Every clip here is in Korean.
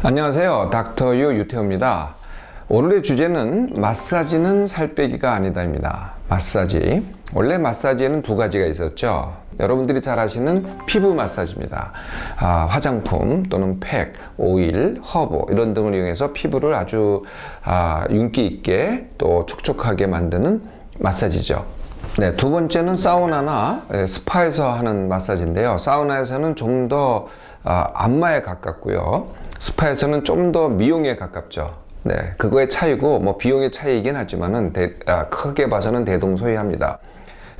안녕하세요. 닥터유 유태호입니다. 오늘의 주제는 마사지는 살 빼기가 아니다입니다. 마사지. 원래 마사지에는 두 가지가 있었죠. 여러분들이 잘 아시는 피부 마사지입니다. 화장품 또는 팩, 오일, 허브 이런 등을 이용해서 피부를 아주 윤기 있게 또 촉촉하게 만드는 마사지죠. 네, 두 번째는 사우나나 스파에서 하는 마사지인데요. 사우나에서는 좀 더 안마에 가깝고요. 스파에서는 좀 더 미용에 가깝죠. 네, 그거의 차이고 뭐 비용의 차이이긴 하지만은 크게 봐서는 대동소이합니다.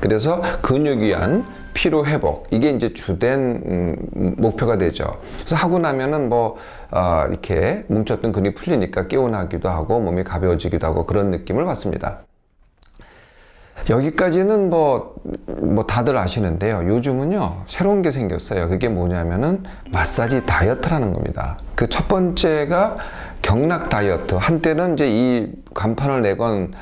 그래서 근육 위한 피로 회복, 이게 이제 주된 목표가 되죠. 그래서 하고 나면은 이렇게 뭉쳤던 근육이 풀리니까 개운하기도 하고 몸이 가벼워지기도 하고 그런 느낌을 받습니다. 여기까지는 다들 아시는데요. 요즘은요, 새로운 게 생겼어요. 그게 뭐냐면은 마사지 다이어트라는 겁니다. 그 첫 번째가 경락 다이어트. 한때는 이제 이 간판을 내건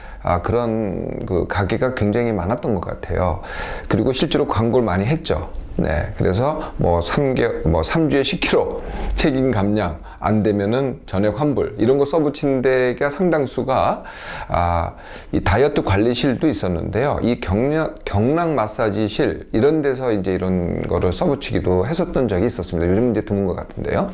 그런 그 가게가 굉장히 많았던 것 같아요. 그리고 실제로 광고를 많이 했죠. 네. 그래서 3주에 10kg 책임 감량 안 되면은 전액 환불 이런 거 써붙인 데가 상당수가 이 다이어트 관리실도 있었는데요. 이 경락 마사지실 이런 데서 이제 이런 거를 써붙이기도 했었던 적이 있었습니다. 요즘 이제 드문 것 같은데요.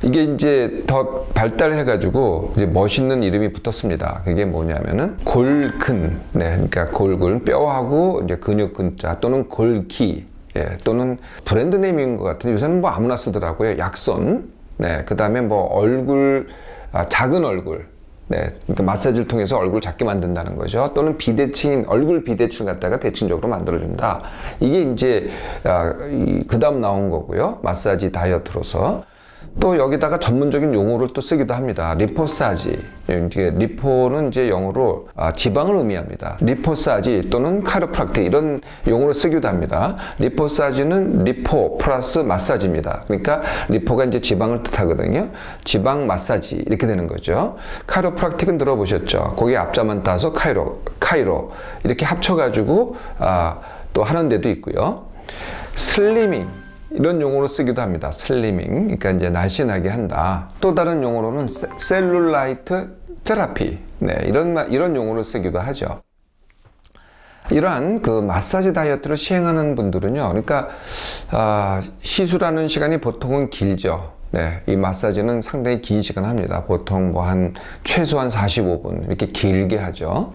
이게 이제 더 발달해가지고 이제 멋있는 이름이 붙었습니다. 그게 뭐냐면은 골근. 네. 그러니까 골근 뼈하고 이제 근육 근자 또는 골기. 예, 또는 브랜드 네임인 것 같은데 요새는 아무나 쓰더라고요. 약손. 네, 그 다음에 얼굴, 작은 얼굴. 네, 그러니까 마사지를 통해서 얼굴을 작게 만든다는 거죠. 또는 비대칭인 얼굴 비대칭을 갖다가 대칭적으로 만들어준다. 이게 이제 그 다음 나온 거고요. 마사지 다이어트로서. 또 여기다가 전문적인 용어를 또 쓰기도 합니다. 리포사지. 리포는 이제 영어로 지방을 의미합니다. 리포사지 또는 카이로프락틱 이런 용어를 쓰기도 합니다. 리포사지는 리포 플러스 마사지입니다. 그러니까 리포가 이제 지방을 뜻하거든요. 지방 마사지 이렇게 되는 거죠. 카이로프락틱은 들어보셨죠? 거기 앞자만 따서 카이로 이렇게 합쳐가지고 또 하는 데도 있고요. 슬리밍 이런 용어로 쓰기도 합니다. 슬리밍. 그러니까 이제 날씬하게 한다. 또 다른 용어로는 셀룰라이트 테라피. 네, 이런 용어로 쓰기도 하죠. 이러한 그 마사지 다이어트를 시행하는 분들은요. 그러니까 시술하는 시간이 보통은 길죠. 네, 이 마사지는 상당히 긴 시간 합니다. 보통 최소한 45분 이렇게 길게 하죠.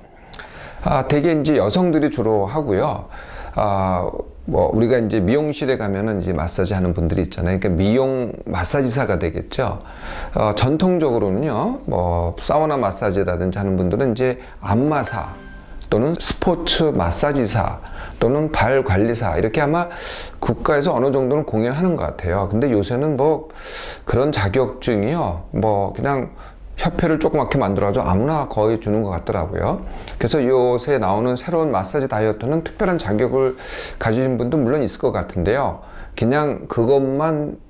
대개 이제 여성들이 주로 하고요. 우리가 이제 미용실에 가면은 이제 마사지 하는 분들이 있잖아요. 그러니까 미용 마사지사가 되겠죠. 전통적으로는요, 사우나 마사지라든지 하는 분들은 이제 안마사 또는 스포츠 마사지사 또는 발 관리사 이렇게 아마 국가에서 어느 정도는 공연하는 것 같아요. 근데 요새는 그런 자격증이요, 그냥 협회를 조그맣게 만들어가지고 아무나 거의 주는 것 같더라고요. 그래서 요새 나오는 새로운 마사지 다이어트는 특별한 자격을 가진 분도 물론 있을 것 같은데요. 그냥 그것만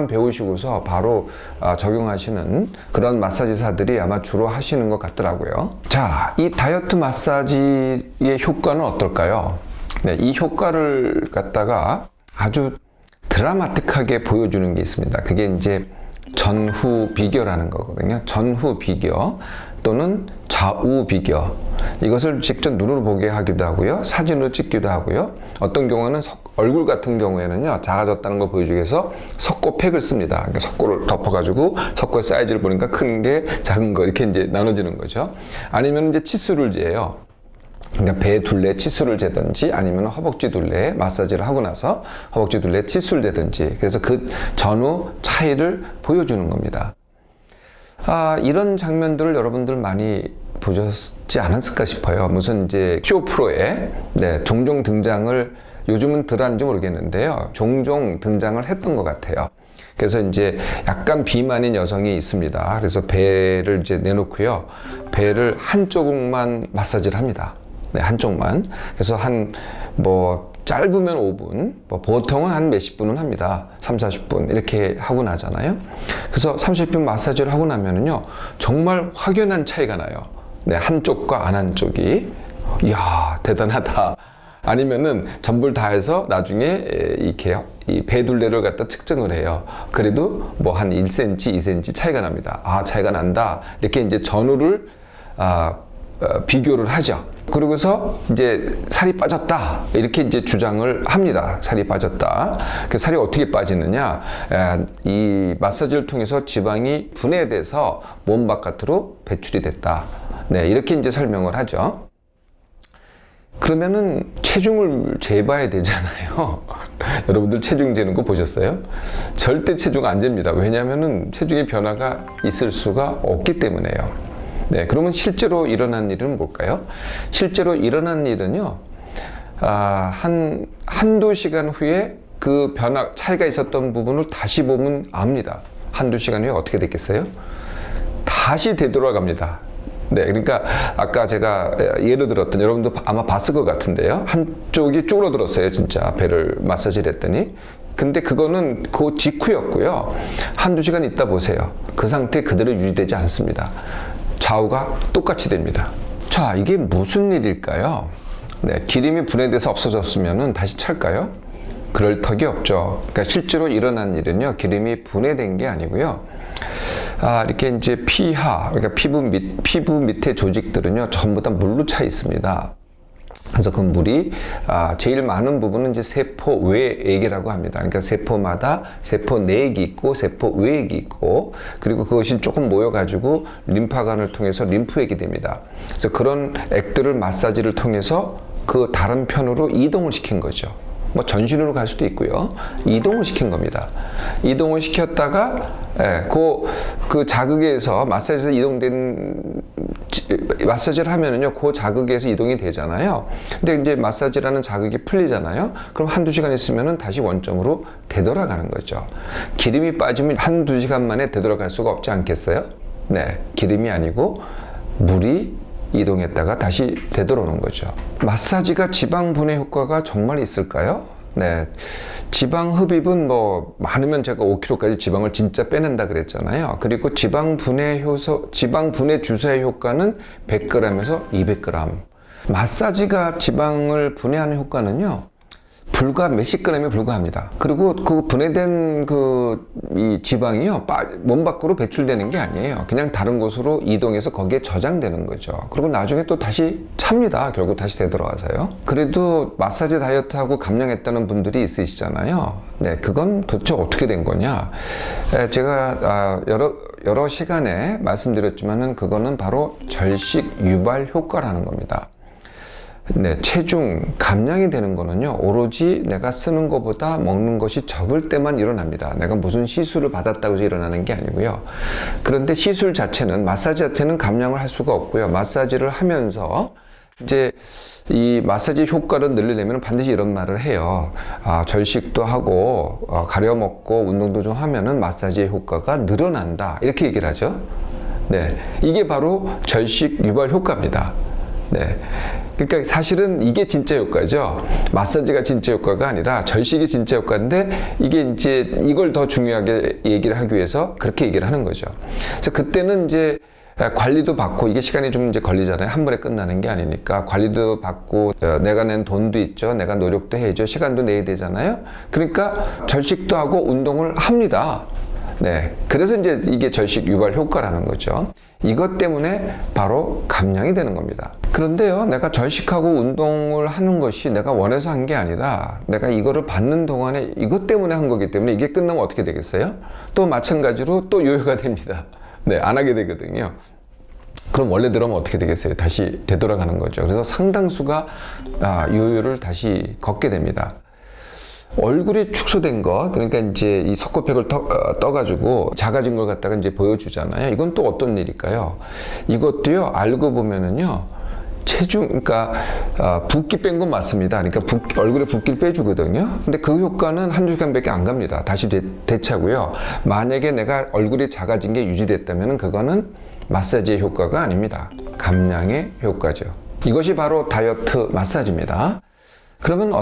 배우시고서 바로 적용하시는 그런 마사지사들이 아마 주로 하시는 것 같더라고요. 자, 이 다이어트 마사지의 효과는 어떨까요? 네, 이 효과를 갖다가 아주 드라마틱하게 보여주는 게 있습니다. 그게 이제 전후 비교라는 거거든요. 전후 비교 또는 좌우 비교. 이것을 직접 눈으로 보게 하기도 하고요. 사진으로 찍기도 하고요. 어떤 경우에는 얼굴 같은 경우에는요. 작아졌다는 걸 보여주기 위해서 석고팩을 씁니다. 그러니까 석고를 덮어가지고 석고의 사이즈를 보니까 큰 게 작은 거 이렇게 이제 나눠지는 거죠. 아니면 이제 치수를 재요. 그러니까 배 둘레에 치수를 재든지 아니면 허벅지 둘레에 마사지를 하고 나서 허벅지 둘레에 치수를 재든지 그래서 그 전후 차이를 보여주는 겁니다. 이런 장면들을 여러분들 많이 보셨지 않았을까 싶어요. 무슨 이제 쇼 프로에 종종 등장을 요즘은 덜 하는지 모르겠는데요. 종종 등장을 했던 것 같아요. 그래서 이제 약간 비만인 여성이 있습니다. 그래서 배를 이제 내놓고요. 배를 한쪽만 마사지를 합니다. 네, 한쪽만. 그래서 짧으면 5분, 보통은 한 몇십 분은 합니다. 3, 40분 이렇게 하고 나잖아요. 그래서 30분 마사지를 하고 나면은요, 정말 확연한 차이가 나요. 네, 한쪽과 안 한쪽이. 이야, 대단하다. 아니면은 전부를 다 해서 나중에 이렇게 이 배둘레를 갖다 측정을 해요. 그래도 뭐 한 1cm, 2cm 차이가 납니다. 아, 차이가 난다. 이렇게 이제 전후를 비교를 하죠. 그러고서 이제 살이 빠졌다. 이렇게 이제 주장을 합니다. 살이 빠졌다. 그 살이 어떻게 빠지느냐? 이 마사지를 통해서 지방이 분해돼서 몸 바깥으로 배출이 됐다. 네, 이렇게 이제 설명을 하죠. 그러면은 체중을 재봐야 되잖아요. 여러분들 체중 재는 거 보셨어요? 절대 체중 안 잽니다. 왜냐하면은 체중의 변화가 있을 수가 없기 때문에요. 네, 그러면 실제로 일어난 일은 뭘까요? 실제로 일어난 일은요, 한두 시간 후에 그 차이가 있었던 부분을 다시 보면 압니다. 한두 시간 후에 어떻게 됐겠어요? 다시 되돌아갑니다. 네, 그러니까 아까 제가 예를 들었던, 여러분도 아마 봤을 것 같은데요. 한쪽이 쭈그러들었어요, 진짜. 배를 마사지를 했더니. 근데 그거는 그 직후였고요. 한두 시간 있다 보세요. 그 상태 그대로 유지되지 않습니다. 좌우가 똑같이 됩니다. 자, 이게 무슨 일일까요? 네, 기름이 분해돼서 없어졌으면 다시 찰까요? 그럴 턱이 없죠. 그러니까 실제로 일어난 일은요, 기름이 분해된 게 아니고요. 이렇게 이제 그러니까 피부 밑에 조직들은요, 전부 다 물로 차 있습니다. 그래서 그 물이 제일 많은 부분은 이제 세포 외액이라고 합니다. 그러니까 세포마다 세포 내액이 있고 세포 외액이 있고, 그리고 그것이 조금 모여가지고 림파관을 통해서 림프액이 됩니다. 그래서 그런 액들을 마사지를 통해서 그 다른 편으로 이동을 시킨 거죠. 뭐 전신으로 갈 수도 있고요. 이동을 시킨 겁니다. 이동을 시켰다가 그 자극에서 마사지에서 이동된 마사지를 하면은요, 그 자극에서 이동이 되잖아요. 근데 이제 마사지라는 자극이 풀리잖아요. 그럼 한두 시간 있으면은 다시 원점으로 되돌아가는 거죠. 기름이 빠지면 한두 시간 만에 되돌아갈 수가 없지 않겠어요? 네, 기름이 아니고 물이 이동했다가 다시 되돌아오는 거죠. 마사지가 지방 분해 효과가 정말 있을까요? 네, 지방 흡입은 뭐 많으면 제가 5kg까지 지방을 진짜 빼낸다 그랬잖아요. 그리고 지방 분해 주사의 효과는 100g에서 200g. 마사지가 지방을 분해하는 효과는요, 불과 몇십 g에 불과합니다. 그리고 그 분해된 이 지방이요, 몸 밖으로 배출되는 게 아니에요. 그냥 다른 곳으로 이동해서 거기에 저장되는 거죠. 그리고 나중에 또 다시 찹니다. 결국 다시 되돌아와서요. 그래도 마사지 다이어트하고 감량했다는 분들이 있으시잖아요. 네, 그건 도대체 어떻게 된 거냐? 제가 여러 시간에 말씀드렸지만은 그거는 바로 절식 유발 효과라는 겁니다. 네, 체중 감량이 되는 거는요, 오로지 내가 쓰는 것보다 먹는 것이 적을 때만 일어납니다. 내가 무슨 시술을 받았다고 해서 일어나는 게 아니고요. 그런데 시술 자체는, 마사지 자체는 감량을 할 수가 없고요. 마사지를 하면서 이제 이 마사지 효과를 늘리려면 반드시 이런 말을 해요. 절식도 하고 가려 먹고 운동도 좀 하면은 마사지의 효과가 늘어난다, 이렇게 얘기를 하죠. 네, 이게 바로 절식 유발 효과입니다. 네, 그러니까 사실은 이게 진짜 효과죠. 마사지가 진짜 효과가 아니라 절식이 진짜 효과인데, 이게 이제 이걸 더 중요하게 얘기를 하기 위해서 그렇게 얘기를 하는 거죠. 그래서 그때는 이제 관리도 받고, 이게 시간이 좀 이제 걸리잖아요. 한 번에 끝나는 게 아니니까 관리도 받고, 내가 낸 돈도 있죠. 내가 노력도 해야죠. 시간도 내야 되잖아요. 그러니까 절식도 하고 운동을 합니다. 네, 그래서 이제 이게 절식 유발 효과라는 거죠. 이것 때문에 바로 감량이 되는 겁니다. 그런데요, 내가 절식하고 운동을 하는 것이 내가 원해서 한 게 아니라 내가 이거를 받는 동안에 이것 때문에 한 거기 때문에 이게 끝나면 어떻게 되겠어요? 또 마찬가지로 또 요요가 됩니다. 네, 안 하게 되거든요. 그럼 원래대로면 어떻게 되겠어요? 다시 되돌아가는 거죠. 그래서 상당수가 요요를 다시 걷게 됩니다. 얼굴이 축소된 것, 그러니까 이제 이 석고팩을 떠가지고 작아진 걸 갖다가 이제 보여주잖아요. 이건 또 어떤 일일까요? 이것도요, 알고 보면은요, 그러니까 붓기 뺀 건 맞습니다. 그러니까 얼굴에 붓기를 빼주거든요. 근데 그 효과는 한두 시간밖에 안 갑니다. 다시 되차고요. 만약에 내가 얼굴이 작아진 게 유지됐다면 그거는 마사지의 효과가 아닙니다. 감량의 효과죠. 이것이 바로 다이어트 마사지입니다. 그러면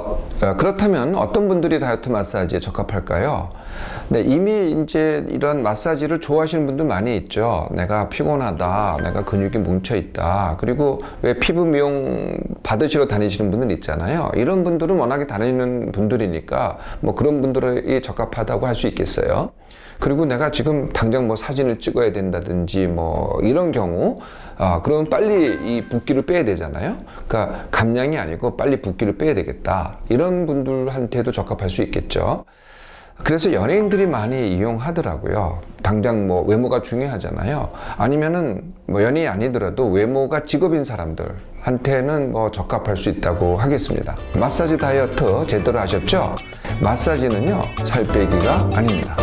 그렇다면 어떤 분들이 다이어트 마사지에 적합할까요? 네, 이미 이제 이런 마사지를 좋아하시는 분들 많이 있죠. 내가 피곤하다, 내가 근육이 뭉쳐 있다. 그리고 왜 피부 미용 받으시러 다니시는 분들 있잖아요. 이런 분들은 워낙에 다니는 분들이니까 뭐 그런 분들이 적합하다고 할 수 있겠어요. 그리고 내가 지금 당장 뭐 사진을 찍어야 된다든지 뭐 이런 경우, 그럼 빨리 이 붓기를 빼야 되잖아요. 그러니까 감량이 아니고 빨리 붓기를 빼야 되겠다. 이런 분들한테도 적합할 수 있겠죠. 그래서 연예인들이 많이 이용하더라고요. 당장 뭐 외모가 중요하잖아요. 아니면은 뭐 연예인이 아니더라도 외모가 직업인 사람들한테는 뭐 적합할 수 있다고 하겠습니다. 마사지 다이어트 제대로 하셨죠? 마사지는요, 살 빼기가 아닙니다.